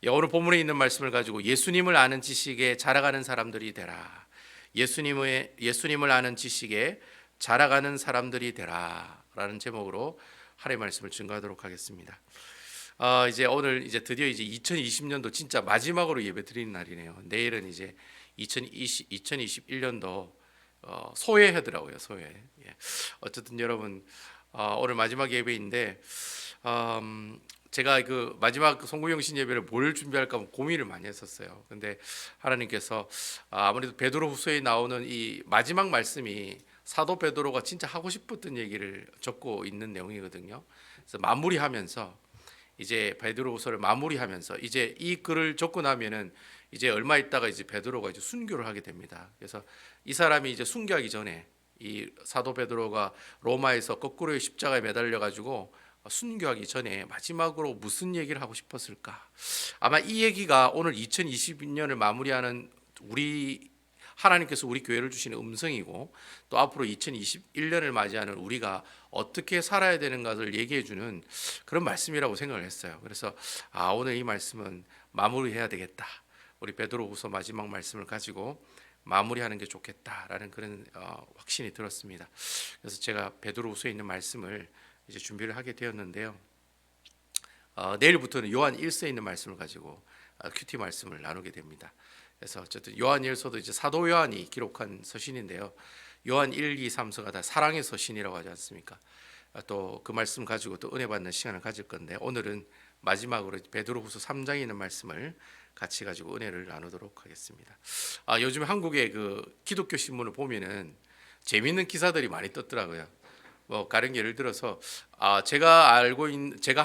오늘 본문에 있는 말씀을 가지고 예수님을 아는 지식에 자라가는 사람들이 되라. 예수님을 아는 지식에 자라가는 사람들이 되라라는 제목으로 하나님의 말씀을 증거하도록 하겠습니다. 이제 오늘 이제 드디어 이제 2020년도 진짜 마지막으로 예배 드리는 날이네요. 내일은 이제 2021년도 소회하더라고요. 소회. 예. 어쨌든 여러분 오늘 마지막 예배인데 제가 그 마지막 송구영신 예배를 뭘 준비할까 고민을 많이 했었어요. 근데 하나님께서 아무래도 베드로후서에 나오는 이 마지막 말씀이 사도 베드로가 진짜 하고 싶었던 얘기를 적고 있는 내용이거든요. 그래서 마무리하면서 이제 베드로후서를 마무리하면서 이제 이 글을 적고 나면은 이제 얼마 있다가 이제 베드로가 이제 순교를 하게 됩니다. 그래서 이 사람이 이제 순교하기 전에 이 사도 베드로가 로마에서 거꾸로의 십자가에 매달려 가지고 순교하기 전에 마지막으로 무슨 얘기를 하고 싶었을까? 아마 이 얘기가 오늘 2022년을 마무리하는 우리 하나님께서 우리 교회를 주시는 음성이고 또 앞으로 2021년을 맞이하는 우리가 어떻게 살아야 되는 것을 얘기해 주는 그런 말씀이라고 생각을 했어요. 그래서 오늘 이 말씀은 마무리해야 되겠다. 우리 베드로후서 마지막 말씀을 가지고 마무리하는 게 좋겠다라는 그런 확신이 들었습니다. 그래서 제가 베드로후서에 있는 말씀을 이제 준비를 하게 되었는데요. 내일부터는 요한 1서에 있는 말씀을 가지고 큐티 말씀을 나누게 됩니다. 그래서 어쨌든 요한 1서도 이제 사도 요한이 기록한 서신인데요. 요한 1, 2, 3서가 다 사랑의 서신이라고 하지 않습니까? 또 그 말씀 가지고 또 은혜 받는 시간을 가질 건데 오늘은 마지막으로 베드로후서 3장에 있는 말씀을 같이 가지고 은혜를 나누도록 하겠습니다. 요즘 한국의 그 기독교 신문을 보면은 재미있는 기사들이 많이 떴더라고요. 뭐 다른 예를 들어서 제가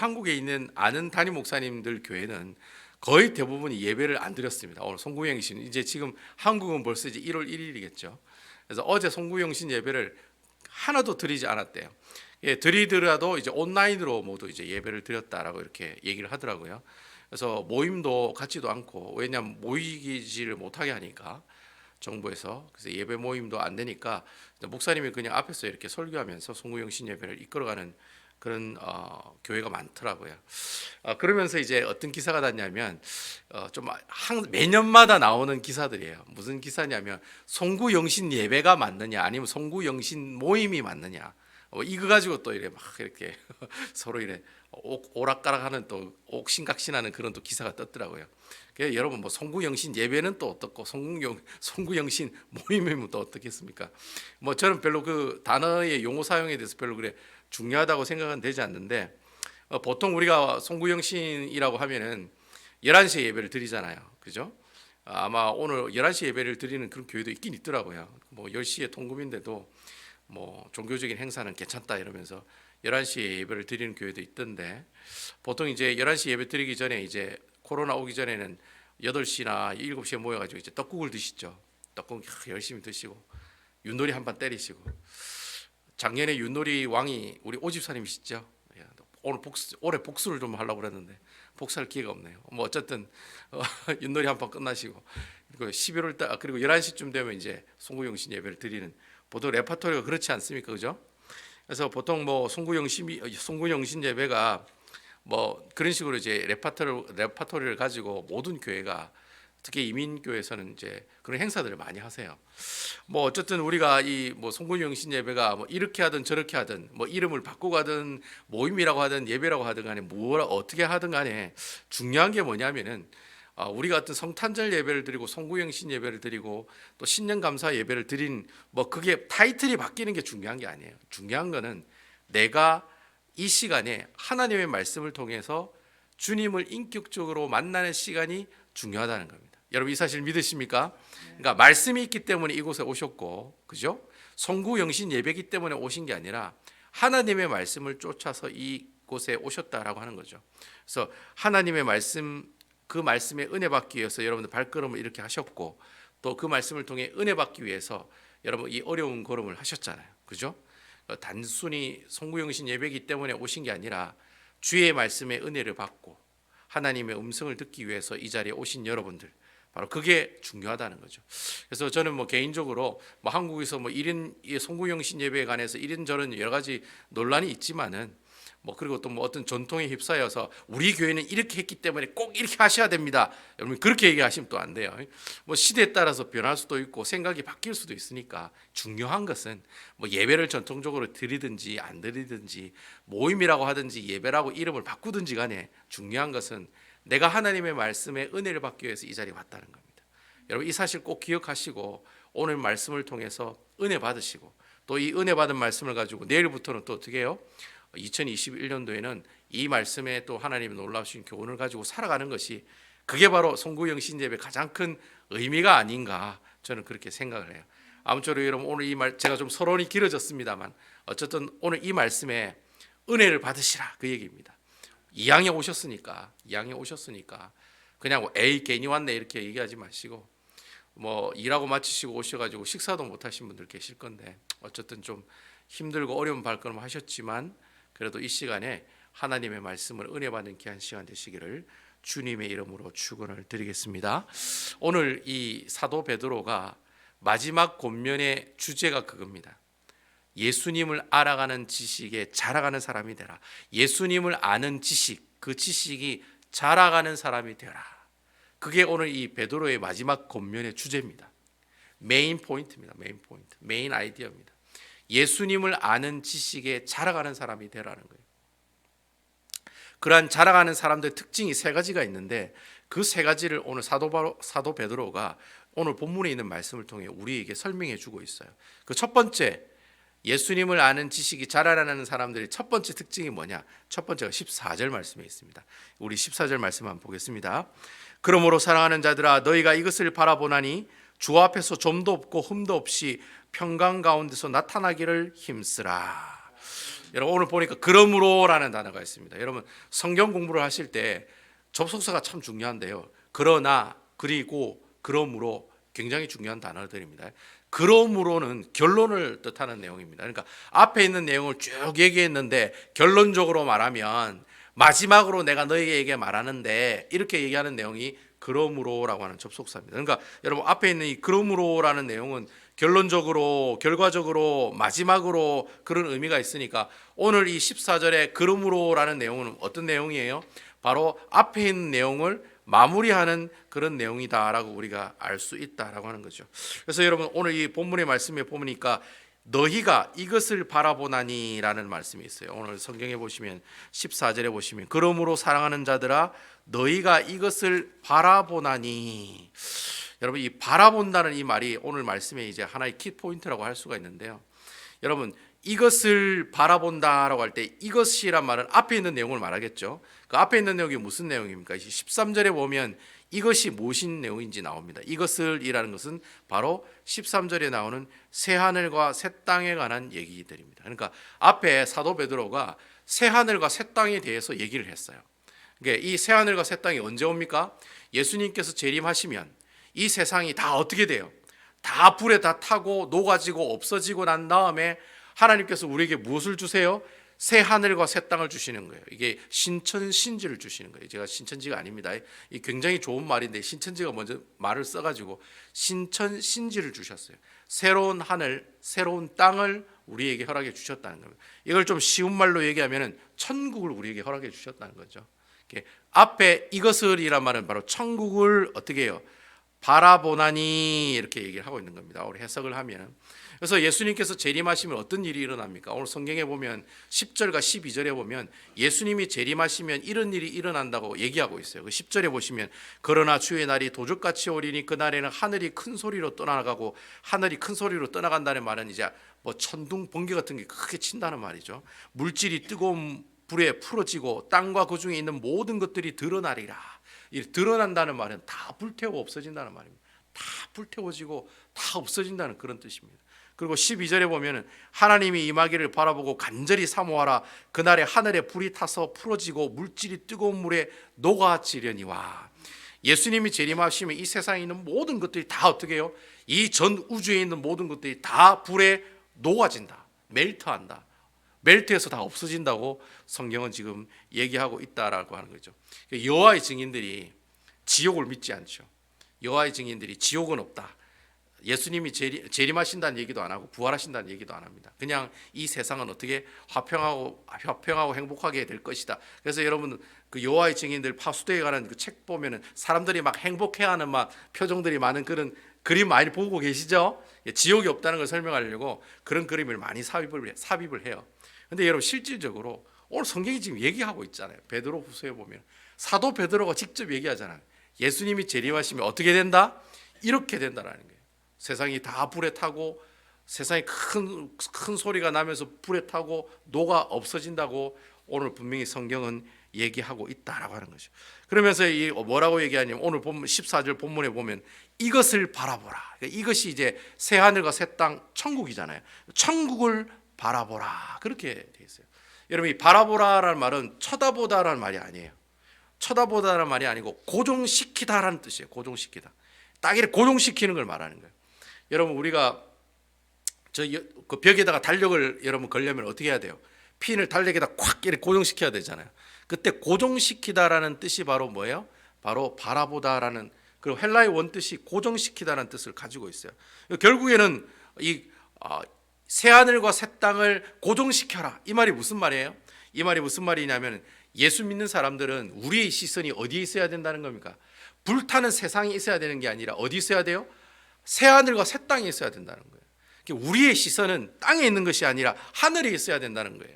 한국에 있는 아는 담임 목사님들 교회는 거의 대부분이 예배를 안 드렸습니다. 오늘 송구영신 이제 지금 한국은 벌써 이제 1월 1일이겠죠. 그래서 어제 송구영신 예배를 하나도 드리지 않았대요. 예, 드리더라도 이제 온라인으로 모두 이제 예배를 드렸다라고 이렇게 얘기를 하더라고요. 그래서 모임도 갖지도 않고 왜냐하면 모이지를 못하게 하니까 정부에서 그래서 예배 모임도 안 되니까 목사님이 그냥 앞에서 이렇게 설교하면서 송구영신 예배를 이끌어가는 그런 교회가 많더라고요. 그러면서 이제 어떤 기사가 났냐면 매년마다 나오는 기사들이에요. 무슨 기사냐면 송구영신 예배가 맞느냐 아니면 송구영신 모임이 맞느냐 이거 가지고 또 이래 막 이렇게 서로 이래 오락가락하는 또 옥신각신하는 그런 또 기사가 떴더라고요. 그래서 여러분 뭐 송구영신 예배는 또 어떻고 송구영신 모임이면 또 어떻겠습니까? 뭐 저는 별로 그 단어의 용어 사용에 대해서 별로 그래 중요하다고 생각은 되지 않는데 보통 우리가 송구영신이라고 하면은 11시에 예배를 드리잖아요. 그죠? 아마 오늘 11시 예배를 드리는 그런 교회도 있긴 있더라고요. 뭐 10시에 통금인데도 뭐 종교적인 행사는 괜찮다 이러면서 11시에 예배를 드리는 교회도 있던데 보통 이제 11시 예배 드리기 전에 이제 코로나 오기 전에는 8시나 7시에 모여가지고 이제 떡국을 드시죠. 떡국 열심히 드시고 윷놀이 한판 때리시고 작년에 윷놀이 왕이 우리 오집사님이시죠. 올해 복수를 좀 하려고 그랬는데 복수할 기회가 없네요. 뭐 어쨌든 윷놀이 한판 끝나시고 그리고 11월 달 그리고 11시쯤 되면 이제 송구영신 예배를 드리는 보통 레파토리가 그렇지 않습니까, 그죠? 그래서 보통 뭐 송구영신 예배가 뭐 그런 식으로 이제 레파토리를 가지고 모든 교회가 특히 이민교회에서는 이제 그런 행사들을 많이 하세요. 뭐 어쨌든 우리가 이 뭐 송구영신 예배가 뭐 이렇게 하든 저렇게 하든 뭐 이름을 바꾸고 하든 모임이라고 하든 예배라고 하든 간에 뭐라 어떻게 하든 간에 중요한 게 뭐냐면은 우리가 어떤 성탄절 예배를 드리고 송구영신 예배를 드리고 또 신년 감사 예배를 드린 뭐 그게 타이틀이 바뀌는 게 중요한 게 아니에요. 중요한 거는 내가 이 시간에 하나님의 말씀을 통해서 주님을 인격적으로 만나는 시간이 중요하다는 겁니다. 여러분 이 사실 믿으십니까? 그러니까 말씀이 있기 때문에 이곳에 오셨고, 그죠? 송구영신 예배기 때문에 오신 게 아니라 하나님의 말씀을 쫓아서 이곳에 오셨다라고 하는 거죠. 그래서 하나님의 말씀 그 말씀에 은혜 받기 위해서 여러분들 발걸음을 이렇게 하셨고 또 그 말씀을 통해 은혜 받기 위해서 여러분 이 어려운 걸음을 하셨잖아요. 그죠? 단순히 송구영신 예배이기 때문에 오신 게 아니라 주의 말씀의 은혜를 받고 하나님의 음성을 듣기 위해서 이 자리에 오신 여러분들 바로 그게 중요하다는 거죠. 그래서 저는 뭐 개인적으로 뭐 한국에서 뭐 이런 송구영신 예배에 관해서 이런저런 여러 가지 논란이 있지만은 뭐 그리고 또 뭐 어떤 전통에 휩싸여서 우리 교회는 이렇게 했기 때문에 꼭 이렇게 하셔야 됩니다. 여러분 그렇게 얘기하시면 또 안 돼요. 뭐 시대에 따라서 변할 수도 있고 생각이 바뀔 수도 있으니까 중요한 것은 뭐 예배를 전통적으로 드리든지 안 드리든지 모임이라고 하든지 예배라고 이름을 바꾸든지 간에 중요한 것은 내가 하나님의 말씀에 은혜를 받기 위해서 이 자리에 왔다는 겁니다. 여러분 이 사실 꼭 기억하시고 오늘 말씀을 통해서 은혜 받으시고 또 이 은혜 받은 말씀을 가지고 내일부터는 또 어떻게 해요? 2021년도에는 이 말씀에 또 하나님의 놀라우신 교훈을 가지고 살아가는 것이 그게 바로 송구영신예배의 가장 큰 의미가 아닌가 저는 그렇게 생각을 해요. 아무쪼록 여러분 오늘 이 말 제가 좀 서론이 길어졌습니다만 어쨌든 오늘 이 말씀에 은혜를 받으시라 그 얘기입니다. 이양에 오셨으니까 그냥 뭐 에이 괜히 왔네 이렇게 얘기하지 마시고 뭐 일하고 마치시고 오셔가지고 식사도 못 하신 분들 계실 건데 어쨌든 좀 힘들고 어려운 발걸음 하셨지만 그래도 이 시간에 하나님의 말씀을 은혜 받는 귀한 시간 되시기를 주님의 이름으로 축원을 드리겠습니다. 오늘 이 사도 베드로가 마지막 권면의 주제가 그겁니다. 예수님을 알아가는 지식에 자라가는 사람이 되라. 예수님을 아는 지식, 그 지식이 자라가는 사람이 되라. 그게 오늘 이 베드로의 마지막 권면의 주제입니다. 메인 포인트입니다. 메인 포인트, 메인 아이디어입니다. 예수님을 아는 지식에 자라가는 사람이 되라는 거예요. 그러한 자라가는 사람들의 특징이 세 가지가 있는데 그 세 가지를 오늘 사도 베드로가 오늘 본문에 있는 말씀을 통해 우리에게 설명해 주고 있어요. 그 첫 번째 예수님을 아는 지식이 자라나는 사람들의 첫 번째 특징이 뭐냐? 첫 번째가 14절 말씀에 있습니다. 우리 14절 말씀 한번 보겠습니다. 그러므로 사랑하는 자들아 너희가 이것을 바라보나니 주 앞에서 점도 없고 흠도 없이 평강 가운데서 나타나기를 힘쓰라. 여러분 오늘 보니까 그러므로라는 단어가 있습니다. 여러분 성경 공부를 하실 때 접속사가 참 중요한데요. 그러나, 그리고, 그러므로 굉장히 중요한 단어들입니다. 그러므로는 결론을 뜻하는 내용입니다. 그러니까 앞에 있는 내용을 쭉 얘기했는데 결론적으로 말하면 마지막으로 내가 너희에게 말하는데 이렇게 얘기하는 내용이 그러므로라고 하는 접속사입니다. 그러니까 여러분 앞에 있는 이 그러므로라는 내용은 결론적으로, 결과적으로, 마지막으로 그런 의미가 있으니까 오늘 이 14절에 그러므로라는 내용은 어떤 내용이에요? 바로 앞에 있는 내용을 마무리하는 그런 내용이다라고 우리가 알 수 있다라고 하는 거죠. 그래서 여러분 오늘 이 본문의 말씀에 보니까 너희가 이것을 바라보나니라는 말씀이 있어요. 오늘 성경에 보시면 14절에 보시면 그러므로 사랑하는 자들아 너희가 이것을 바라보나니. 여러분 이 바라본다는 이 말이 오늘 말씀의 이제 하나의 키 포인트라고 할 수가 있는데요. 여러분 이것을 바라본다라고 할 때 이것이란 말은 앞에 있는 내용을 말하겠죠. 그 앞에 있는 내용이 무슨 내용입니까? 13절에 보면 이것이 무슨 내용인지 나옵니다. 이것을이라는 것은 바로 13절에 나오는 새 하늘과 새 땅에 관한 얘기들입니다. 그러니까 앞에 사도 베드로가 새 하늘과 새 땅에 대해서 얘기를 했어요. 그러니까 이 새 하늘과 새 땅이 언제 옵니까? 예수님께서 재림하시면 이 세상이 다 어떻게 돼요? 다 불에 다 타고 녹아지고 없어지고 난 다음에 하나님께서 우리에게 무엇을 주세요? 새 하늘과 새 땅을 주시는 거예요. 이게 신천신지를 주시는 거예요. 제가 신천지가 아닙니다. 이 굉장히 좋은 말인데 신천지가 먼저 말을 써가지고 신천신지를 주셨어요. 새로운 하늘, 새로운 땅을 우리에게 허락해 주셨다는 겁니다. 이걸 좀 쉬운 말로 얘기하면 천국을 우리에게 허락해 주셨다는 거죠. 앞에 이것을이란 말은 바로 천국을 어떻게 해요? 바라보나니 이렇게 얘기를 하고 있는 겁니다. 우리 해석을 하면. 그래서 예수님께서 재림하시면 어떤 일이 일어납니까? 오늘 성경에 보면 10절과 12절에 보면 예수님이 재림하시면 이런 일이 일어난다고 얘기하고 있어요. 그 10절에 보시면 그러나 주의 날이 도적같이 오리니 그날에는 하늘이 큰 소리로 떠나가고 하늘이 큰 소리로 떠나간다는 말은 이제 뭐 천둥 번개 같은 게 크게 친다는 말이죠. 물질이 뜨거운 불에 풀어지고 땅과 그 중에 있는 모든 것들이 드러나리라. 이 드러난다는 말은 다 불태워 없어진다는 말입니다. 다 불태워지고 다 없어진다는 그런 뜻입니다. 그리고 12절에 보면은 하나님이 임하기를 바라보고 간절히 사모하라. 그날에 하늘에 불이 타서 풀어지고 물질이 뜨거운 물에 녹아지려니와. 예수님이 재림하시면 이 세상에 있는 모든 것들이 다 어떻게 해요? 이 전 우주에 있는 모든 것들이 다 불에 녹아진다. 멜트한다. 멜트해서 다 없어진다고 성경은 지금 얘기하고 있다라고 하는 거죠. 여호와의 증인들이 지옥을 믿지 않죠. 여호와의 증인들이 지옥은 없다. 예수님이 재림하신다는 얘기도 안 하고 부활하신다는 얘기도 안 합니다. 그냥 이 세상은 어떻게 화평하고 행복하게 될 것이다. 그래서 여러분 그 여호와의 증인들 파수도에 관한 그 책 보면은 사람들이 막 행복해하는 막 표정들이 많은 그런 그림 많이 보고 계시죠? 지옥이 없다는 걸 설명하려고 그런 그림을 많이 삽입을 해요. 근데 여러분 실질적으로 오늘 성경이 지금 얘기하고 있잖아요. 베드로후서에 보면 사도 베드로가 직접 얘기하잖아요. 예수님이 재림하시면 어떻게 된다? 이렇게 된다라는 거예요. 세상이 다 불에 타고 세상에 큰 소리가 나면서 불에 타고 녹아 없어진다고 오늘 분명히 성경은 얘기하고 있다라고 하는 거죠. 그러면서 이 뭐라고 얘기하냐면 오늘 14절 본문에 보면 이것을 바라보라. 이것이 이제 새 하늘과 새 땅 천국이잖아요. 천국을 바라보라. 그렇게 돼 있어요. 여러분 이 바라보라라는 말은 쳐다보다라는 말이 아니에요. 쳐다보다라는 말이 아니고 고정시키다라는 뜻이에요. 고정시키다. 딱 이렇게 고정시키는 걸 말하는 거예요. 여러분 우리가 그 벽에다가 달력을 여러분 걸려면 어떻게 해야 돼요? 핀을 달력에다 콱 이렇게 고정시켜야 되잖아요. 그때 고정시키다라는 뜻이 바로 뭐예요? 바로 바라보다라는 그 헬라의 원뜻이 고정시키다라는 뜻을 가지고 있어요. 결국에는 이 새 하늘과 새 땅을 고정시켜라. 이 말이 무슨 말이에요? 이 말이 무슨 말이냐면 예수 믿는 사람들은 우리의 시선이 어디에 있어야 된다는 겁니까? 불타는 세상에 있어야 되는 게 아니라 어디 있어야 돼요? 새 하늘과 새 땅에 있어야 된다는 거예요. 우리의 시선은 땅에 있는 것이 아니라 하늘에 있어야 된다는 거예요.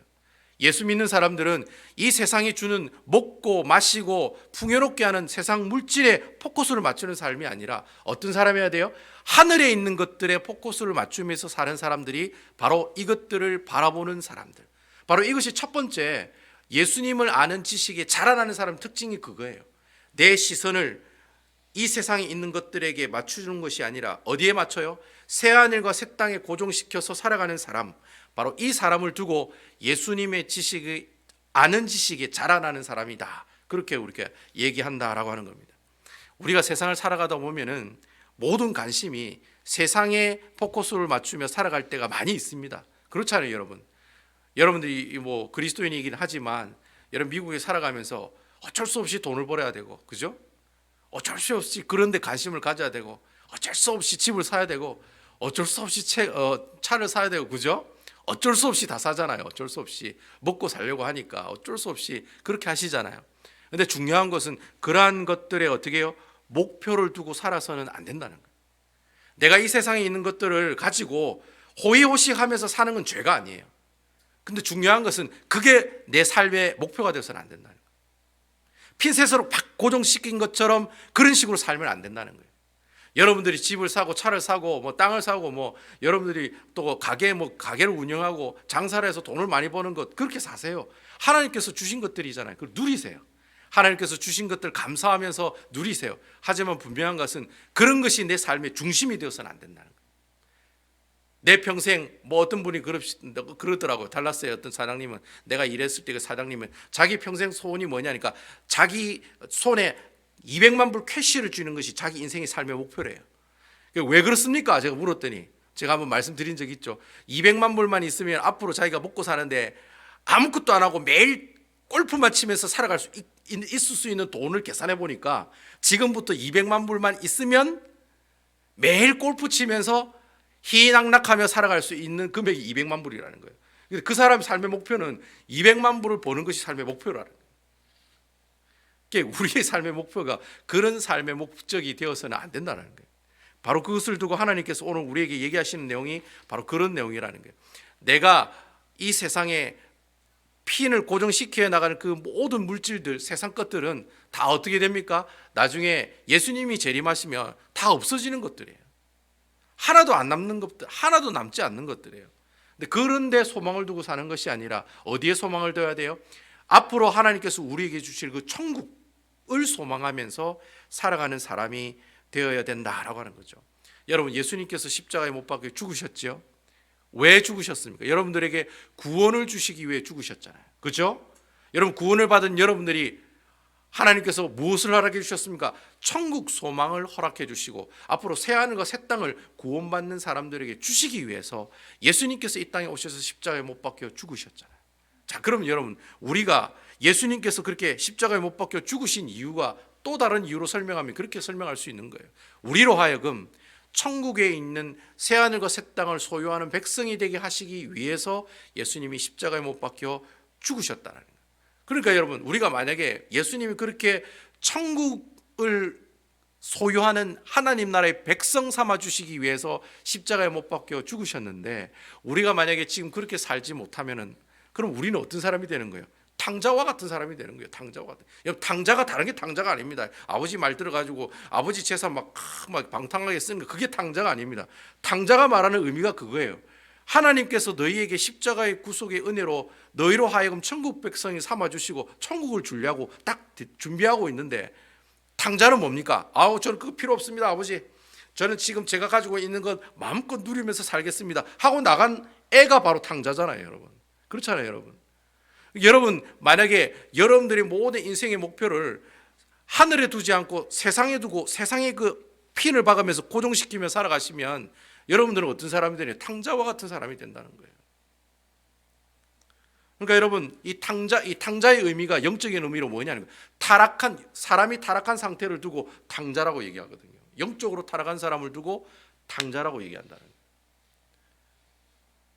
예수 믿는 사람들은 이 세상이 주는 먹고 마시고 풍요롭게 하는 세상 물질에 포커스를 맞추는 삶이 아니라 어떤 사람이어야 돼요? 하늘에 있는 것들에 포커스를 맞추면서 사는 사람들이 바로 이것들을 바라보는 사람들. 바로 이것이 첫 번째 예수님을 아는 지식에 자라나는 사람 특징이 그거예요. 내 시선을 이 세상에 있는 것들에게 맞추는 것이 아니라 어디에 맞춰요? 새 하늘과 새 땅에 고정시켜서 살아가는 사람, 바로 이 사람을 두고 예수님의 지식을 아는 지식에 자라나는 사람이다. 그렇게 우리가 얘기한다라고 하는 겁니다. 우리가 세상을 살아가다 보면은 모든 관심이 세상에 포커스를 맞추며 살아갈 때가 많이 있습니다. 그렇잖아요, 여러분. 여러분들이 뭐 그리스도인이긴 하지만 여러분 미국에 살아가면서 어쩔 수 없이 돈을 벌어야 되고, 그죠? 어쩔 수 없이 그런 데 관심을 가져야 되고, 어쩔 수 없이 집을 사야 되고, 어쩔 수 없이 차를 사야 되고, 그죠? 어쩔 수 없이 다 사잖아요. 어쩔 수 없이 먹고 살려고 하니까 어쩔 수 없이 그렇게 하시잖아요. 근데 중요한 것은 그러한 것들에 어떻게 해요? 목표를 두고 살아서는 안 된다는 거예요. 내가 이 세상에 있는 것들을 가지고 호의호식하면서 사는 건 죄가 아니에요. 근데 중요한 것은 그게 내 삶의 목표가 되어서는 안 된다는 거예요. 핀셋으로 팍 고정시킨 것처럼 그런 식으로 살면 안 된다는 거예요. 여러분들이 집을 사고 차를 사고 뭐 땅을 사고 뭐 여러분들이 또 가게를 운영하고 장사를 해서 돈을 많이 버는 것 그렇게 사세요. 하나님께서 주신 것들이잖아요. 그걸 누리세요. 하나님께서 주신 것들 감사하면서 누리세요. 하지만 분명한 것은 그런 것이 내 삶의 중심이 되어서는 안 된다는 거예요. 내 평생 뭐 어떤 분이 그러더라고요. 달라스의 어떤 사장님은 내가 일했을 때 그 사장님은 자기 평생 소원이 뭐냐니까 자기 손에 200만 불 캐시를 주는 것이 자기 인생의 삶의 목표래요. 왜 그렇습니까? 제가 물었더니 제가 한번 말씀드린 적 있죠. 200만 불만 있으면 앞으로 자기가 먹고 사는데 아무것도 안 하고 매일 골프만 치면서 살아갈 수 있을 수 있는 돈을 계산해 보니까 지금부터 200만 불만 있으면 매일 골프 치면서 희낙낙하며 살아갈 수 있는 금액이 200만 불이라는 거예요. 그 사람의 삶의 목표는 200만 불을 버는 것이 삶의 목표라는 거예요. 우리의 삶의 목표가 그런 삶의 목적이 되어서는 안 된다는 거예요. 바로 그것을 두고 하나님께서 오늘 우리에게 얘기하시는 내용이 바로 그런 내용이라는 거예요. 내가 이 세상에 핀을 고정시켜 나가는 그 모든 물질들, 세상 것들은 다 어떻게 됩니까? 나중에 예수님이 재림하시면 다 없어지는 것들이에요. 하나도 안 남는 것들, 하나도 남지 않는 것들이에요. 근데 그런데 소망을 두고 사는 것이 아니라 어디에 소망을 둬야 돼요? 앞으로 하나님께서 우리에게 주실 그 천국을 소망하면서 살아가는 사람이 되어야 된다라고 하는 거죠. 여러분, 예수님께서 십자가에 못 박혀 죽으셨죠? 왜 죽으셨습니까? 여러분들에게 구원을 주시기 위해 죽으셨잖아요. 그렇죠? 여러분, 구원을 받은 여러분들이 하나님께서 무엇을 허락해 주셨습니까? 천국 소망을 허락해 주시고 앞으로 새 하늘과 새 땅을 구원받는 사람들에게 주시기 위해서 예수님께서 이 땅에 오셔서 십자가에 못 박혀 죽으셨잖아요. 자, 그럼 여러분, 우리가 예수님께서 그렇게 십자가에 못 박혀 죽으신 이유가 또 다른 이유로 설명하면 그렇게 설명할 수 있는 거예요. 우리로 하여금 천국에 있는 새하늘과 새 땅을 소유하는 백성이 되게 하시기 위해서 예수님이 십자가에 못 박혀 죽으셨다는 거예요. 그러니까 여러분, 우리가 만약에 예수님이 그렇게 천국을 소유하는 하나님 나라의 백성 삼아 주시기 위해서 십자가에 못 박혀 죽으셨는데, 우리가 만약에 지금 그렇게 살지 못하면은, 그럼 우리는 어떤 사람이 되는 거예요? 탕자와 같은 사람이 되는 거예요. 탕자와 같은. 여러분, 탕자가 다른 게 탕자가 아닙니다. 아버지 말 들어가지고 아버지 재산 막 방탕하게 쓰는 거, 그게 탕자가 아닙니다. 탕자가 말하는 의미가 그거예요. 하나님께서 너희에게 십자가의 구속의 은혜로 너희로 하여금 천국 백성이 삼아주시고 천국을 주려고 딱 준비하고 있는데, 탕자는 뭡니까? 저는 그거 필요 없습니다, 아버지. 저는 지금 제가 가지고 있는 건 마음껏 누리면서 살겠습니다 하고 나간 애가 바로 탕자잖아요, 여러분. 그렇잖아요, 여러분. 여러분, 만약에 여러분들이 모든 인생의 목표를 하늘에 두지 않고 세상에 두고 세상의 그 핀을 박으면서 고정시키며 살아가시면 여러분들은 어떤 사람이 되냐? 탕자와 같은 사람이 된다는 거예요. 그러니까 여러분, 이 탕자의 의미가 영적인 의미로 뭐냐는 거예요. 사람이 타락한 상태를 두고 탕자라고 얘기하거든요. 영적으로 타락한 사람을 두고 탕자라고 얘기한다는 거예요.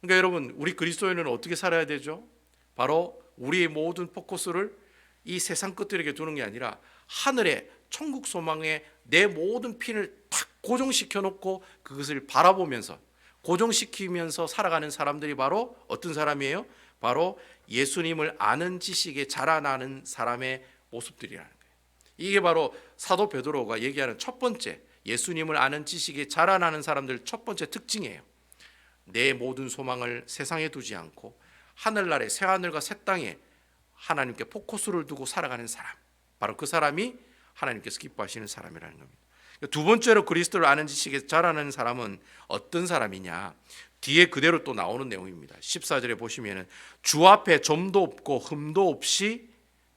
그러니까 여러분, 우리 그리스도인은 어떻게 살아야 되죠? 바로 우리의 모든 포커스를 이 세상 것들에게 두는 게 아니라 하늘의 천국 소망에 내 모든 핀을 탁 고정시켜 놓고 그것을 바라보면서 고정시키면서 살아가는 사람들이 바로 어떤 사람이에요? 바로 예수님을 아는 지식에 자라나는 사람의 모습들이라는 거예요. 이게 바로 사도 베드로가 얘기하는 첫 번째, 예수님을 아는 지식에 자라나는 사람들 첫 번째 특징이에요. 내 모든 소망을 세상에 두지 않고 하늘나라의 새하늘과 새 땅에 하나님께 포커스를 두고 살아가는 사람, 바로 그 사람이 하나님께서 기뻐하시는 사람이라는 겁니다. 두 번째로 그리스도를 아는 지식에 자라는 사람은 어떤 사람이냐? 뒤에 그대로 또 나오는 내용입니다. 14절에 보시면은 주 앞에 점도 없고 흠도 없이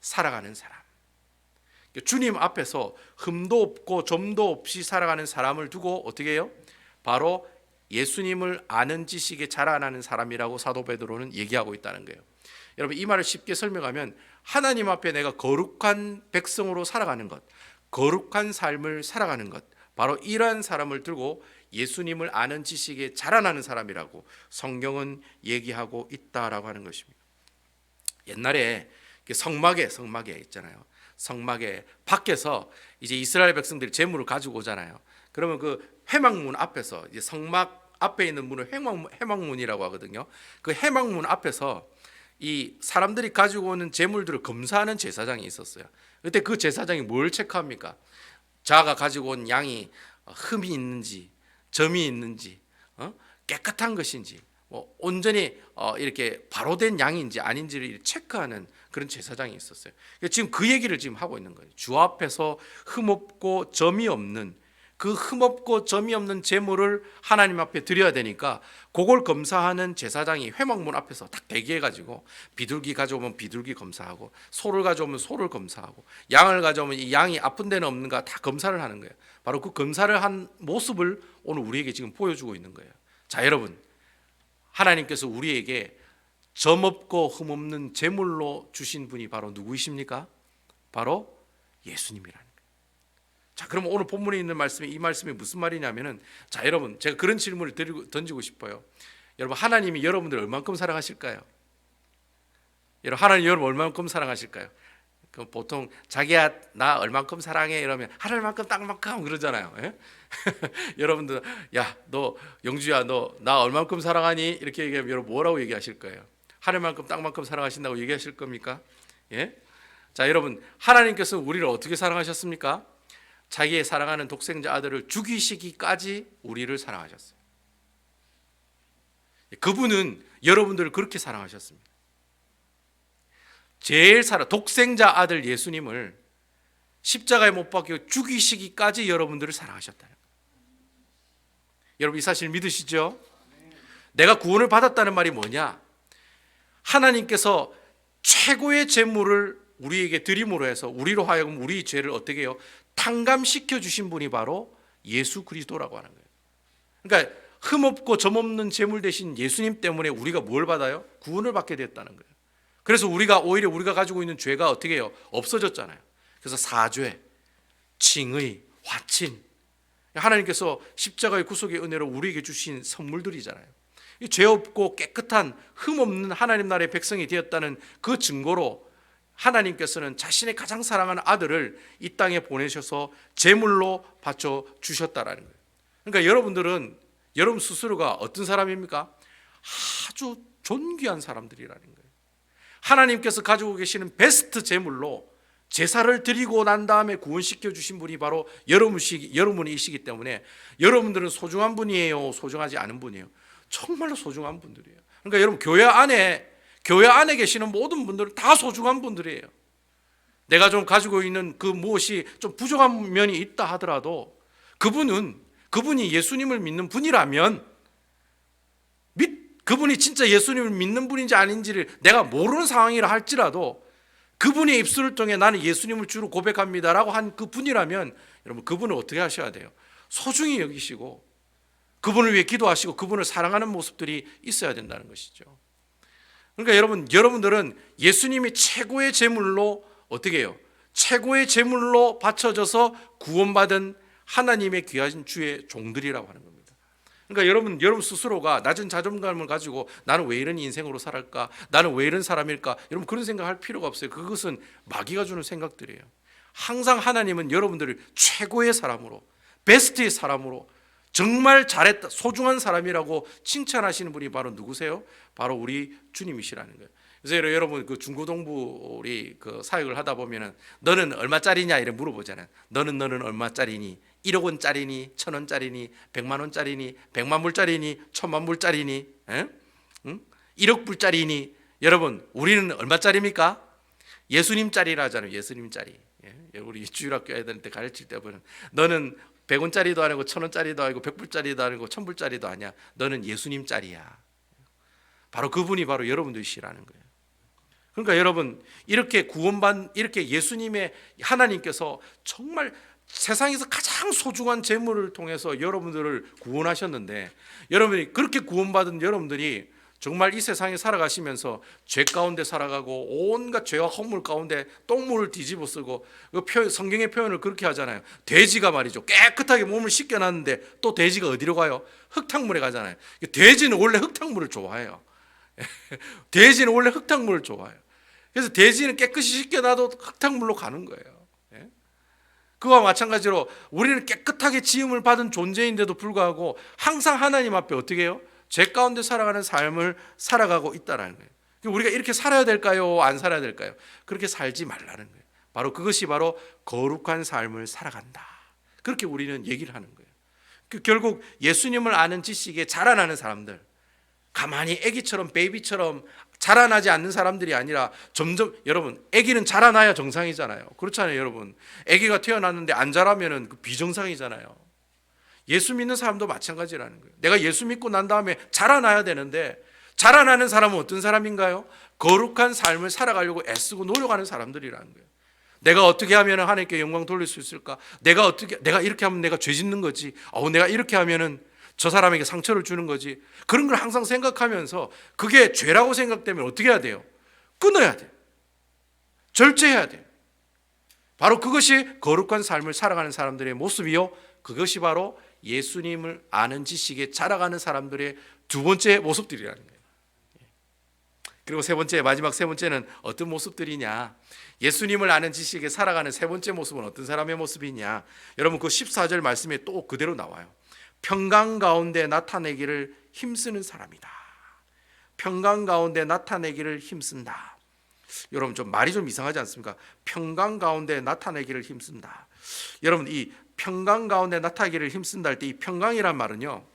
살아가는 사람. 주님 앞에서 흠도 없고 점도 없이 살아가는 사람을 두고 어떻게 해요? 바로 예수님을 아는 지식에 자라나는 사람이라고 사도 베드로는 얘기하고 있다는 거예요. 여러분, 이 말을 쉽게 설명하면 하나님 앞에 내가 거룩한 백성으로 살아가는 것, 거룩한 삶을 살아가는 것, 바로 이러한 사람을 들고 예수님을 아는 지식에 자라나는 사람이라고 성경은 얘기하고 있다라고 하는 것입니다. 옛날에 성막에 있잖아요. 성막에 밖에서 이제 이스라엘 백성들이 제물을 가지고 오잖아요. 그러면 그 회막문 앞에서, 이제 성막 앞에 있는 문을 회막문이라고 하거든요. 그 회막문 앞에서 이 사람들이 가지고 오는 제물들을 검사하는 제사장이 있었어요. 그때 그 제사장이 뭘 체크합니까? 자가 가지고 온 양이 흠이 있는지, 점이 있는지, 깨끗한 것인지, 온전히 이렇게 바로 된 양인지 아닌지를 체크하는 그런 제사장이 있었어요. 지금 그 얘기를 지금 하고 있는 거예요. 주 앞에서 흠없고 점이 없는, 그 흠없고 점이 없는 제물을 하나님 앞에 드려야 되니까 그걸 검사하는 제사장이 회막문 앞에서 딱 대기해가지고 비둘기 가져오면 비둘기 검사하고, 소를 가져오면 소를 검사하고, 양을 가져오면 이 양이 아픈 데는 없는가 다 검사를 하는 거예요. 바로 그 검사를 한 모습을 오늘 우리에게 지금 보여주고 있는 거예요. 자, 여러분, 하나님께서 우리에게 점 없고 흠 없는 제물로 주신 분이 바로 누구이십니까? 바로 예수님이라는 거예요. 자, 그럼 오늘 본문에 있는 말씀이, 이 말씀이 무슨 말이냐면은, 자, 여러분, 제가 그런 질문을 던지고 싶어요. 여러분, 하나님이 여러분들 얼만큼 사랑하실까요? 여러분, 하나님 여러분 얼만큼 사랑하실까요? 그 보통 자기야 나 얼만큼 사랑해 이러면 하늘만큼 땅만큼 그러잖아요. 예? 여러분들, 야, 너 영주야 너 나 얼만큼 사랑하니? 이렇게 얘기하면 여러분 뭐라고 얘기하실 거예요? 하늘만큼 땅만큼 사랑하신다고 얘기하실 겁니까? 예? 자, 여러분, 하나님께서 우리를 어떻게 사랑하셨습니까? 자기의 사랑하는 독생자 아들을 죽이시기까지 우리를 사랑하셨어요. 그분은 여러분들을 그렇게 사랑하셨습니다. 독생자 아들 예수님을 십자가에 못 박혀 죽이시기까지 여러분들을 사랑하셨다. 여러분, 이 사실 믿으시죠? 내가 구원을 받았다는 말이 뭐냐? 하나님께서 최고의 제물을 우리에게 드림으로 해서 우리로 하여금 우리 죄를 어떻게 해요? 탕감시켜 주신 분이 바로 예수 그리스도라고 하는 거예요. 그러니까 흠없고 점없는 제물 대신 예수님 때문에 우리가 뭘 받아요? 구원을 받게 됐다는 거예요. 그래서 오히려 우리가 가지고 있는 죄가 어떻게 해요? 없어졌잖아요. 그래서 사죄, 칭의, 화친, 하나님께서 십자가의 구속의 은혜로 우리에게 주신 선물들이잖아요. 죄 없고 깨끗한 흠 없는 하나님 나라의 백성이 되었다는 그 증거로 하나님께서는 자신의 가장 사랑하는 아들을 이 땅에 보내셔서 제물로 바쳐 주셨다라는 거예요. 그러니까 여러분들은 여러분 스스로가 어떤 사람입니까? 아주 존귀한 사람들이라는 거예요. 하나님께서 가지고 계시는 베스트 제물로 제사를 드리고 난 다음에 구원시켜 주신 분이 바로 여러분이시기 때문에 여러분들은 소중한 분이에요, 소중하지 않은 분이에요? 정말로 소중한 분들이에요. 그러니까 여러분 교회 안에 계시는 모든 분들은 다 소중한 분들이에요. 내가 좀 가지고 있는 그 무엇이 좀 부족한 면이 있다 하더라도 그분이 예수님을 믿는 분이라면 그분이 진짜 예수님을 믿는 분인지 아닌지를 내가 모르는 상황이라 할지라도 그분의 입술을 통해 나는 예수님을 주로 고백합니다라고 한 그 분이라면 여러분 그분을 어떻게 하셔야 돼요? 소중히 여기시고 그분을 위해 기도하시고 그분을 사랑하는 모습들이 있어야 된다는 것이죠. 그러니까 여러분들은 예수님이 최고의 제물로 어떻게 해요? 최고의 제물로 바쳐져서 구원받은 하나님의 귀하신 주의 종들이라고 하는 겁니다. 그러니까 여러분 스스로가 낮은 자존감을 가지고 나는 왜 이런 인생으로 살았까? 나는 왜 이런 사람일까? 여러분 그런 생각할 필요가 없어요. 그것은 마귀가 주는 생각들이에요. 항상 하나님은 여러분들을 최고의 사람으로, 베스트의 사람으로, 정말 잘했다, 소중한 사람이라고 칭찬하시는 분이 바로 누구세요? 바로 우리 주님이시라는 거예요. 그래서 여러분 그 중고등부 우리 그 사역을 하다 보면은 너는 얼마짜리냐 이렇게 물어보잖아요. 너는 얼마짜리니? 1억 원짜리니? 1,000원짜리니? 100만 원짜리니? 100만 불짜리니? 1000만 불짜리니? 1억 불짜리니? 여러분 우리는 얼마짜리입니까? 예수님짜리라 하잖아요. 예수님짜리. 우리 주일학교 애들한테 가르칠 때 보면 너는 100원짜리도 아니고 1000원짜리도 아니고 100불짜리도 아니고 1000불짜리도 아니야. 너는 예수님짜리야. 바로 그분이 바로 여러분들이시라는 거예요. 그러니까 여러분 이렇게 이렇게 예수님의 하나님께서 정말 세상에서 가장 소중한 재물을 통해서 여러분들을 구원하셨는데 여러분이 그렇게 구원받은 여러분들이 정말 이 세상에 살아가시면서 죄 가운데 살아가고 온갖 죄와 허물 가운데 똥물을 뒤집어 쓰고 성경의 표현을 그렇게 하잖아요. 돼지가 말이죠. 깨끗하게 몸을 씻겨놨는데 또 돼지가 어디로 가요? 흑탕물에 가잖아요. 돼지는 원래 흑탕물을 좋아해요. 돼지는 원래 흑탕물을 좋아해요. 그래서 돼지는 깨끗이 씻겨놔도 흑탕물로 가는 거예요. 그와 마찬가지로 우리는 깨끗하게 지음을 받은 존재인데도 불구하고 항상 하나님 앞에 어떻게 해요? 죄 가운데 살아가는 삶을 살아가고 있다는 거예요. 우리가 이렇게 살아야 될까요? 안 살아야 될까요? 그렇게 살지 말라는 거예요. 바로 그것이 바로 거룩한 삶을 살아간다. 그렇게 우리는 얘기를 하는 거예요. 결국 예수님을 아는 지식에 자라나는 사람들, 가만히 아기처럼 베이비처럼 자라나지 않는 사람들이 아니라 점점 여러분 아기는 자라나야 정상이잖아요. 그렇잖아요, 여러분. 아기가 태어났는데 안 자라면은 그 비정상이잖아요. 예수 믿는 사람도 마찬가지라는 거예요. 내가 예수 믿고 난 다음에 자라나야 되는데 자라나는 사람은 어떤 사람인가요? 거룩한 삶을 살아가려고 애쓰고 노력하는 사람들이라는 거예요. 내가 어떻게 하면 하나님께 영광 돌릴 수 있을까? 내가 이렇게 하면 내가 죄 짓는 거지. 내가 이렇게 하면은 저 사람에게 상처를 주는 거지. 그런 걸 항상 생각하면서 그게 죄라고 생각되면 어떻게 해야 돼요? 끊어야 돼요. 절제해야 돼요. 바로 그것이 거룩한 삶을 살아가는 사람들의 모습이요. 그것이 바로 예수님을 아는 지식에 자라가는 사람들의 두 번째 모습들이라는 거예요. 그리고 마지막 세 번째는 어떤 모습들이냐? 예수님을 아는 지식에 살아가는 세 번째 모습은 어떤 사람의 모습이냐? 여러분 그 14절 말씀에 또 그대로 나와요. 평강 가운데 나타내기를 힘쓰는 사람이다. 평강 가운데 나타내기를 힘쓴다. 여러분 좀 말이 좀 이상하지 않습니까? 평강 가운데 나타내기를 힘쓴다. 여러분 이 평강 가운데 나타내기를 힘쓴다 할 때 이 평강이란 말은요,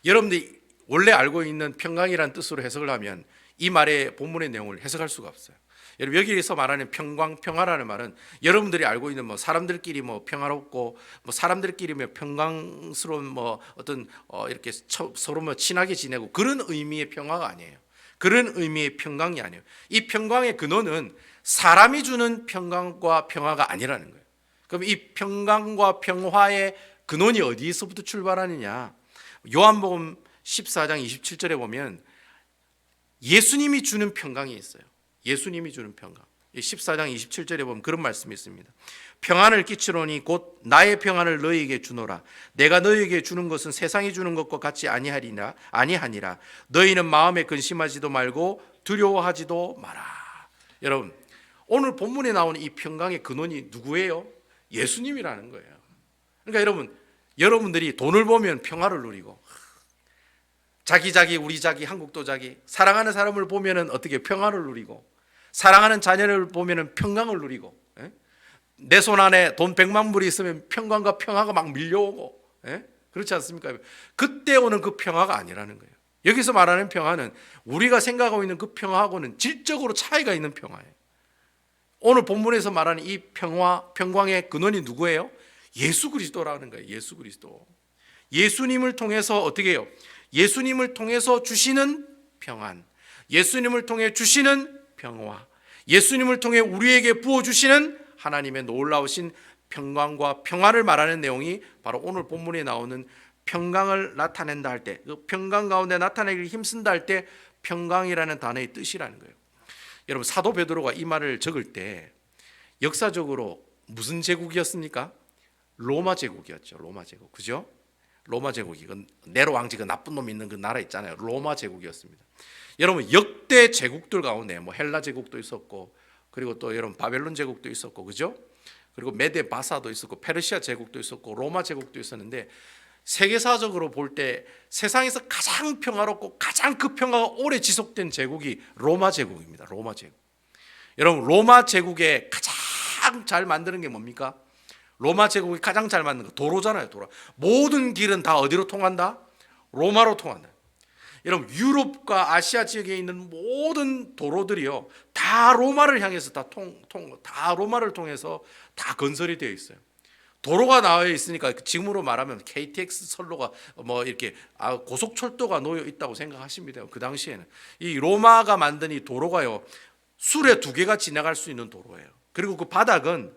여러분들이 원래 알고 있는 평강이라는 뜻으로 해석을 하면 이 말의 본문의 내용을 해석할 수가 없어요. 여러분 여기에서 말하는 평화라는 말은 여러분들이 알고 있는 사람들끼리 평화롭고 사람들끼리 평강스러운 어떤 이렇게 서로 친하게 지내고 그런 의미의 평화가 아니에요. 그런 의미의 평강이 아니에요. 이 평강의 근원은 사람이 주는 평강과 평화가 아니라는 거예요. 그럼 이 평강과 평화의 근원이 어디서부터 출발하느냐? 요한복음 14장 27절에 보면 예수님이 주는 평강이 있어요. 예수님이 주는 평강. 14장 27절에 보면 그런 말씀이 있습니다. 평안을 끼치노니 곧 나의 평안을 너희에게 주노라. 내가 너희에게 주는 것은 세상이 주는 것과 같이 아니하니라. 너희는 마음에 근심하지도 말고 두려워하지도 마라. 여러분, 오늘 본문에 나오는 이 평강의 근원이 누구예요? 예수님이라는 거예요. 그러니까 여러분들이 돈을 보면 평화를 누리고, 자기 우리 자기 한국도 자기 사랑하는 사람을 보면은 어떻게 평화를 누리고, 사랑하는 자녀를 보면은 평강을 누리고, 내 손 안에 돈 100만 불이 있으면 평강과 평화가 막 밀려오고, 그렇지 않습니까? 그때 오는 그 평화가 아니라는 거예요. 여기서 말하는 평화는 우리가 생각하고 있는 그 평화하고는 질적으로 차이가 있는 평화예요. 오늘 본문에서 말하는 이 평강의 근원이 누구예요? 예수 그리스도라는 거예요. 예수 그리스도. 예수님을 통해서 어떻게 해요? 예수님을 통해서 주시는 평안, 예수님을 통해 주시는 평화, 예수님을 통해 우리에게 부어주시는 하나님의 놀라우신 평강과 평화를 말하는 내용이 바로 오늘 본문에 나오는 평강을 나타낸다 할 때, 그 평강 가운데 나타내기를 힘쓴다 할 때 평강이라는 단어의 뜻이라는 거예요. 여러분, 사도 베드로가 이 말을 적을 때 역사적으로 무슨 제국이었습니까? 로마 제국이었죠. 로마 제국, 그죠? 로마 제국이, 네로 왕지 그 나쁜 놈 있는 그 나라 있잖아요. 로마 제국이었습니다. 여러분, 역대 제국들 가운데 헬라 제국도 있었고, 그리고 또 여러분 바벨론 제국도 있었고, 그죠? 그리고 메데 바사도 있었고, 페르시아 제국도 있었고, 로마 제국도 있었는데, 세계사적으로 볼 때 세상에서 가장 평화롭고 가장 그 평화가 오래 지속된 제국이 로마 제국입니다. 로마 제국. 여러분, 로마 제국에 가장 잘 만드는 게 뭡니까? 로마 제국이 가장 잘 만든 거 도로잖아요. 도로. 모든 길은 다 어디로 통한다? 로마로 통한다. 여러분, 유럽과 아시아 지역에 있는 모든 도로들이요, 다 로마를 향해서 다 로마를 통해서 다 건설이 되어 있어요. 도로가 나와 있으니까 지금으로 말하면 KTX 선로가 이렇게 고속철도가 놓여 있다고 생각하십니다. 그 당시에는 이 로마가 만든 이 도로가요, 수레 2개가 지나갈 수 있는 도로예요. 그리고 그 바닥은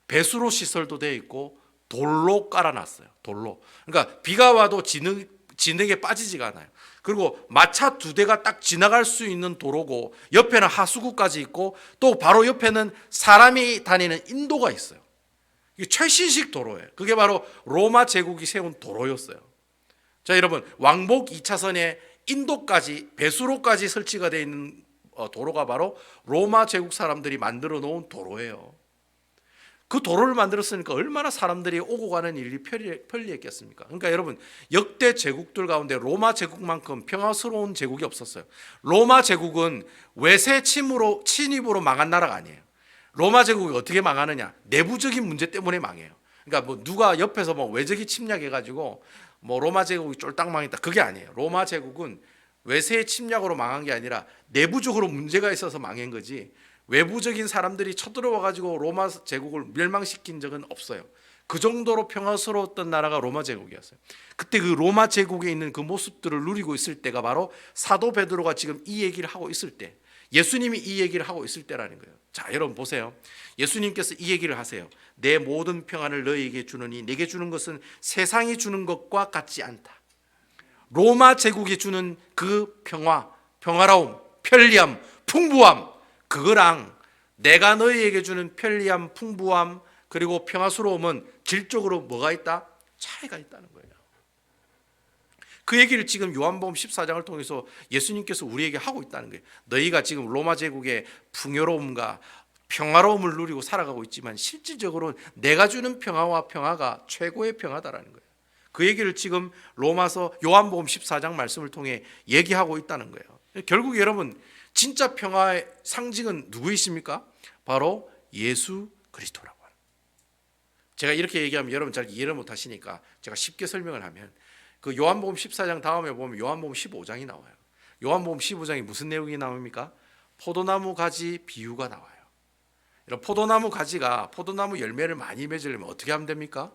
배수로 시설도 되어 있고 돌로 깔아놨어요. 돌로. 그러니까 비가 와도 진흙에 빠지지가 않아요. 그리고 마차 2대가 딱 지나갈 수 있는 도로고, 옆에는 하수구까지 있고, 또 바로 옆에는 사람이 다니는 인도가 있어요. 이게 최신식 도로예요. 그게 바로 로마 제국이 세운 도로였어요. 자, 여러분, 왕복 2차선에 인도까지 배수로까지 설치가 되어 있는 도로가 바로 로마 제국 사람들이 만들어 놓은 도로예요. 그 도로를 만들었으니까 얼마나 사람들이 오고 가는 일이 편리했겠습니까? 그러니까 여러분, 역대 제국들 가운데 로마 제국만큼 평화스러운 제국이 없었어요. 로마 제국은 외세 침입으로 망한 나라가 아니에요. 로마 제국이 어떻게 망하느냐? 내부적인 문제 때문에 망해요. 그러니까 누가 옆에서 외적이 침략해가지고 로마 제국이 쫄딱 망했다, 그게 아니에요. 로마 제국은 외세의 침략으로 망한 게 아니라 내부적으로 문제가 있어서 망한 거지, 외부적인 사람들이 쳐들어와가지고 로마 제국을 멸망시킨 적은 없어요. 그 정도로 평화스러웠던 나라가 로마 제국이었어요. 그때 그 로마 제국에 있는 그 모습들을 누리고 있을 때가 바로 사도 베드로가 지금 이 얘기를 하고 있을 때, 예수님이 이 얘기를 하고 있을 때라는 거예요. 자, 여러분 보세요. 예수님께서 이 얘기를 하세요. 내 모든 평안을 너희에게 주노니 내게 주는 것은 세상이 주는 것과 같지 않다. 로마 제국이 주는 그 평화, 평화로움, 편리함, 풍부함, 그거랑 내가 너희에게 주는 편리함, 풍부함, 그리고 평화스러움은 질적으로 뭐가 있다? 차이가 있다는 거예요. 그 얘기를 지금 요한복음 14장을 통해서 예수님께서 우리에게 하고 있다는 거예요. 너희가 지금 로마 제국의 풍요로움과 평화로움을 누리고 살아가고 있지만 실질적으로는 내가 주는 평화와 평화가 최고의 평화다라는 거예요. 그 얘기를 지금 요한복음 14장 말씀을 통해 얘기하고 있다는 거예요. 결국 여러분, 진짜 평화의 상징은 누구이십니까? 바로 예수 그리스도라고 합니다. 제가 이렇게 얘기하면 여러분 잘 이해를 못 하시니까 제가 쉽게 설명을 하면, 그 요한복음 14장 다음에 보면 요한복음 15장이 나와요. 요한복음 15장이 무슨 내용이 나옵니까? 포도나무 가지 비유가 나와요. 이런 포도나무 가지가 포도나무 열매를 많이 맺으려면 어떻게 하면 됩니까?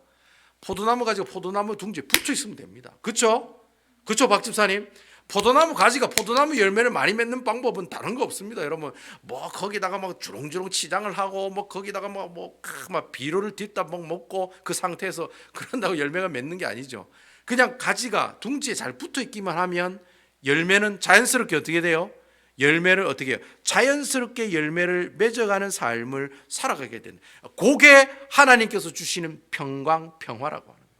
포도나무 가지가 포도나무 둥지에 붙어 있으면 됩니다. 그렇죠? 그렇죠, 박 집사님? 포도나무 가지가 포도나무 열매를 많이 맺는 방법은 다른 거 없습니다. 여러분, 거기다가 주렁주렁 치장을 하고 거기다가 비료를 뒷다 먹고 그 상태에서 그런다고 열매가 맺는 게 아니죠. 그냥 가지가 둥지에 잘 붙어 있기만 하면 열매는 자연스럽게 어떻게 돼요? 열매를 어떻게 해요? 자연스럽게 열매를 맺어가는 삶을 살아가게 되는, 그게 하나님께서 주시는 평강, 평화라고 하는 거예요.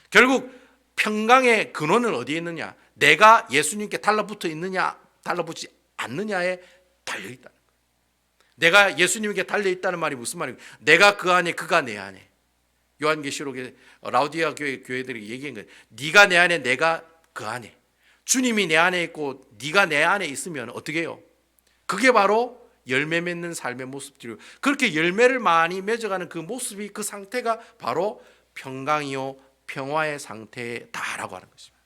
결국 평강의 근원은 어디에 있느냐? 내가 예수님께 달라붙어 있느냐 달라붙지 않느냐에 달려있다는 거예요. 내가 예수님께 달려있다는 말이 무슨 말이에요? 내가 그 안에, 그가 내 안에. 요한계시록에 라우디아 교회들이 얘기한 거예요. 네가 내 안에, 내가 그 안에. 주님이 내 안에 있고 네가 내 안에 있으면 어떻게 해요? 그게 바로 열매 맺는 삶의 모습들이에요. 그렇게 열매를 많이 맺어가는 그 모습이, 그 상태가 바로 평강이요 평화의 상태다라고 하는 것입니다.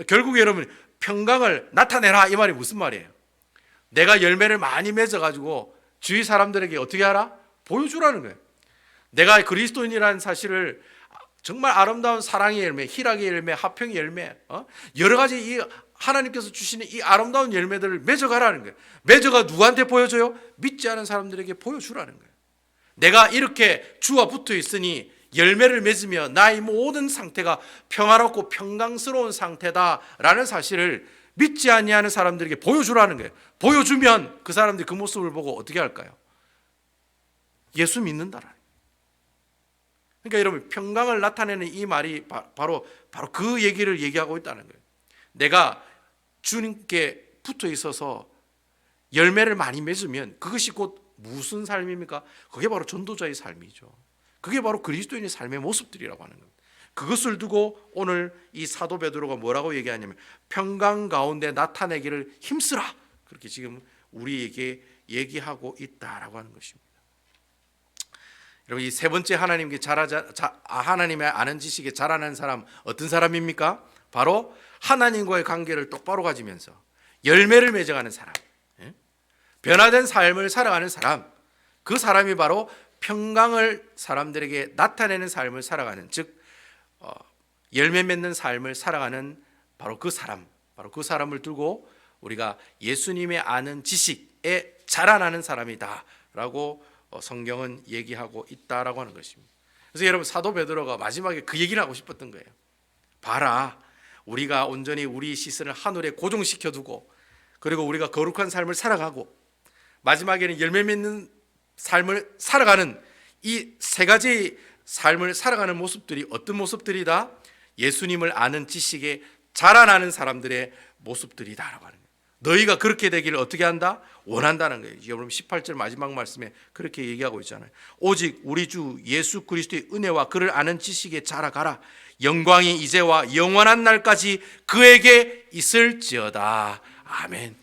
결국 여러분, 평강을 나타내라 이 말이 무슨 말이에요? 내가 열매를 많이 맺어가지고 주위 사람들에게 어떻게 하라? 보여주라는 거예요. 내가 그리스도인이라는 사실을, 정말 아름다운 사랑의 열매, 희락의 열매, 화평의 열매, 여러 가지 이 하나님께서 주시는 이 아름다운 열매들을 맺어가라는 거예요. 맺어가 누구한테 보여줘요? 믿지 않은 사람들에게 보여주라는 거예요. 내가 이렇게 주와 붙어 있으니 열매를 맺으며 나의 모든 상태가 평화롭고 평강스러운 상태다라는 사실을 믿지 아니하는 사람들에게 보여주라는 거예요. 보여주면 그 사람들이 그 모습을 보고 어떻게 할까요? 예수 믿는다라는 거예요. 그러니까 여러분, 평강을 나타내는 이 말이 바로 그 얘기를 얘기하고 있다는 거예요. 내가 주님께 붙어 있어서 열매를 많이 맺으면 그것이 곧 무슨 삶입니까? 그게 바로 전도자의 삶이죠. 그게 바로 그리스도인의 삶의 모습들이라고 하는 겁니다. 그것을 두고 오늘 이 사도 베드로가 뭐라고 얘기하냐면 평강 가운데 나타내기를 힘쓰라, 그렇게 지금 우리에게 얘기하고 있다라고 하는 것입니다. 여러분, 이 세 번째 하나님의 아는 지식에 자라는 사람, 어떤 사람입니까? 바로 하나님과의 관계를 똑바로 가지면서 열매를 맺어가는 사람, 변화된 삶을 살아가는 사람, 그 사람이 바로 평강을 사람들에게 나타내는 삶을 살아가는, 즉 열매 맺는 삶을 살아가는 바로 그 사람을 두고 우리가 예수님의 아는 지식에 자라나는 사람이다라고 성경은 얘기하고 있다라고 하는 것입니다. 그래서 여러분, 사도 베드로가 마지막에 그 얘기를 하고 싶었던 거예요. 봐라, 우리가 온전히 우리 시선을 하늘에 고정시켜 두고, 그리고 우리가 거룩한 삶을 살아가고 마지막에는 열매 맺는 삶을 살아가는 이 세 가지 삶을 살아가는 모습들이 어떤 모습들이다? 예수님을 아는 지식에 자라나는 사람들의 모습들이다라고 하는 거예요. 너희가 그렇게 되기를 어떻게 한다? 원한다는 거예요. 여러분 18절 마지막 말씀에 그렇게 얘기하고 있잖아요. 오직 우리 주 예수 그리스도의 은혜와 그를 아는 지식에 자라가라. 영광이 이제와 영원한 날까지 그에게 있을지어다. 아멘.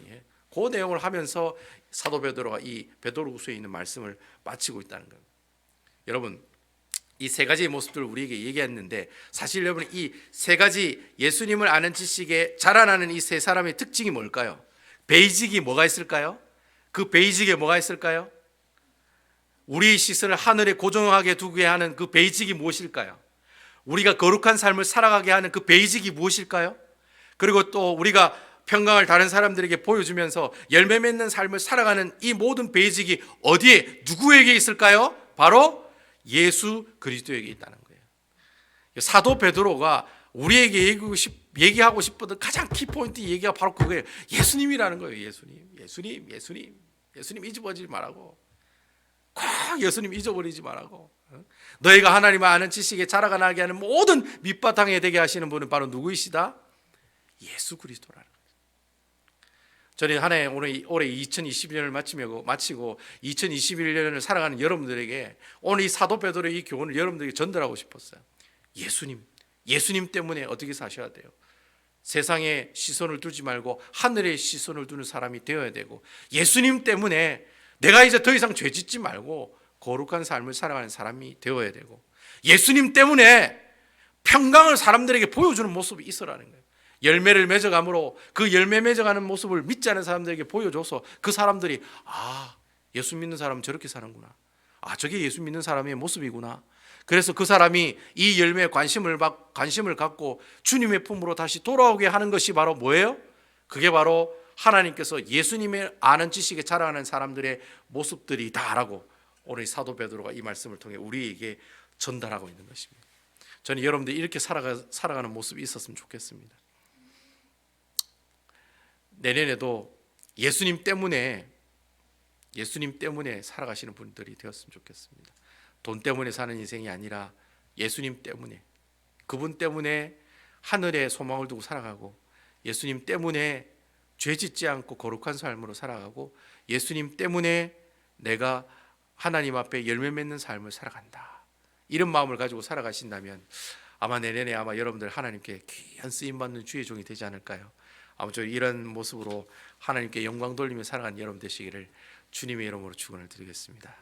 그 내용을 하면서 사도 베드로가 이 베드로후서에 있는 말씀을 마치고 있다는 겁니다. 여러분, 이 세 가지의 모습들을 우리에게 얘기했는데, 사실 여러분, 이 세 가지 예수님을 아는 지식에 자라나는 이 세 사람의 특징이 뭘까요? 베이직이 뭐가 있을까요? 그 베이직에 뭐가 있을까요? 우리 시선을 하늘에 고정하게 두게 하는 그 베이직이 무엇일까요? 우리가 거룩한 삶을 살아가게 하는 그 베이직이 무엇일까요? 그리고 또 우리가 평강을 다른 사람들에게 보여주면서 열매 맺는 삶을 살아가는 이 모든 베이직이 어디에, 누구에게 있을까요? 바로 예수 그리스도에게 있다는 거예요. 사도 베드로가 우리에게 얘기하고 싶었던 가장 키포인트 얘기가 바로 그거예요. 예수님이라는 거예요. 예수님 잊어버리지 말라고. 꼭 예수님 잊어버리지 말라고. 너희가 하나님을 아는 지식에 자라나게 하는 모든 밑바탕에 되게 하시는 분은 바로 누구이시다? 예수 그리스도라는 거예요. 저는 한 해 올해 2021년을 마치고 2021년을 살아가는 여러분들에게 오늘 이 사도 베드로의 이 교훈을 여러분들에게 전달하고 싶었어요. 예수님 때문에 어떻게 사셔야 돼요? 세상에 시선을 두지 말고 하늘에 시선을 두는 사람이 되어야 되고, 예수님 때문에 내가 이제 더 이상 죄 짓지 말고 거룩한 삶을 살아가는 사람이 되어야 되고, 예수님 때문에 평강을 사람들에게 보여주는 모습이 있어라는 거예요. 열매를 맺어감으로 그 열매 맺어가는 모습을 믿지 않은 사람들에게 보여줘서 그 사람들이 예수 믿는 사람은 저렇게 사는구나, 저게 예수 믿는 사람의 모습이구나. 그래서 그 사람이 이 열매에 관심을 갖고 주님의 품으로 다시 돌아오게 하는 것이 바로 뭐예요? 그게 바로 하나님께서 예수님의 아는 지식에 자라는 사람들의 모습들이다라고 오늘 사도 베드로가 이 말씀을 통해 우리에게 전달하고 있는 것입니다. 저는 여러분들이 이렇게 살아가는 모습이 있었으면 좋겠습니다. 내년에도 예수님 때문에 살아가시는 분들이 되었으면 좋겠습니다. 돈 때문에 사는 인생이 아니라 예수님 때문에, 그분 때문에 하늘에 소망을 두고 살아가고, 예수님 때문에 죄 짓지 않고 거룩한 삶으로 살아가고, 예수님 때문에 내가 하나님 앞에 열매 맺는 삶을 살아간다, 이런 마음을 가지고 살아가신다면 아마 내년에 아마 여러분들 하나님께 귀한 쓰임 받는 주의 종이 되지 않을까요? 아무쪼록 이런 모습으로 하나님께 영광 돌리며 살아가는 여러분 되시기를 주님의 이름으로 축원을 드리겠습니다.